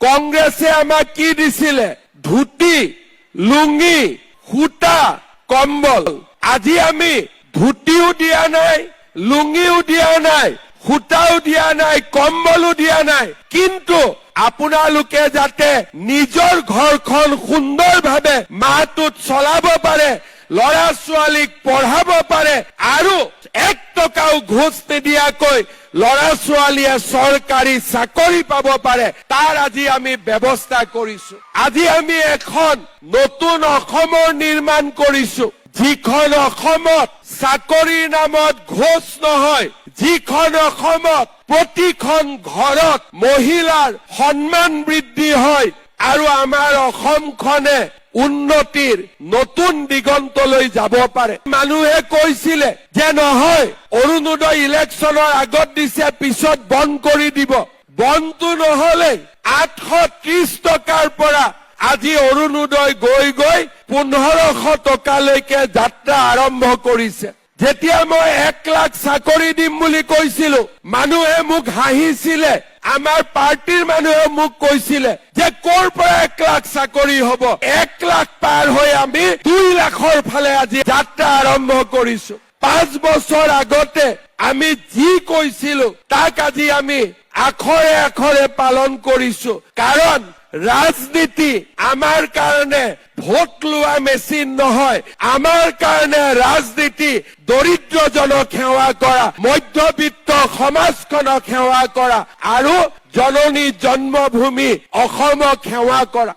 কংগ্ৰেছে আমাক কি দিছিলে? ধুতি, লুঙ্গি, সূতা, কম্বল। আজি আমি ধুতিও দিয়া নাই, লুঙ্গিও দিয়া নাই, সূতাও দিয়া নাই, কম্বলো দিয়া নাই। কিন্তু আপোনালোকে যাতে নিজৰ ঘৰখন সুন্দৰভাৱে মাহটোত চলাব পাৰে, ল'ৰা ছোৱালীক পঢ়াব পাৰে আৰু 1 টকাও ঘোষ নিদিয়াকৈ ল'ৰা ছোৱালীয়ে চৰকাৰী চাকৰি পাব পাৰে, তাৰ আজি আমি ব্যৱস্থা কৰিছো। আজি আমি এখন নতুন অসমৰ নিৰ্মাণ কৰিছো, যিখন অসমত চাকৰিৰ নামত ঘোষ নহয়, যিখন অসমত প্ৰতিখন ঘৰত মহিলাৰ সন্মান বৃদ্ধি হয় আৰু আমাৰ অসমখনে উন্নতিৰ নতুন দিগন্তলৈ যাব পাৰে। মানুহে কৈছিলে যে নহয়, অৰুণোদয় ইলেকশ্যনৰ আগত দিছে, পিছত বন্ধ কৰি দিব। বন্ধটো নহলে 830 টকাৰ পৰা আজি অৰুণোদয় গৈ 1500 টকালৈকে যাত্ৰা আৰম্ভ কৰিছে। যেতিয়া মই 1 লাখ চাকৰি দিম বুলি কৈছিলো, মানুহে মোক হাঁহিছিলে। আমাৰ পাৰ্টিৰ মানুহে মোক কৈছিলে যে ক'ৰ পৰা 1 লাখ চাকৰি হ'ব। 1 লাখ পাৰ হৈ আমি 2 লাখৰ ফালে আজি যাত্ৰা আৰম্ভ কৰিছো। 5 বছৰ আগতে আমি যি কৈছিলো তাক আজি আমি আখৰে আখৰে পালন কৰিছো। কাৰণ ৰাজনীতি আমাৰ কাৰণে ভোট লোৱা মেচিন নহয়, আমাৰ কাৰণে ৰাজনীতি দৰিদ্ৰজনক সেৱা কৰা, মধ্যবিত্ত সমাজখনক সেৱা কৰা আৰু জননী জন্মভূমি অসমক সেৱা কৰা।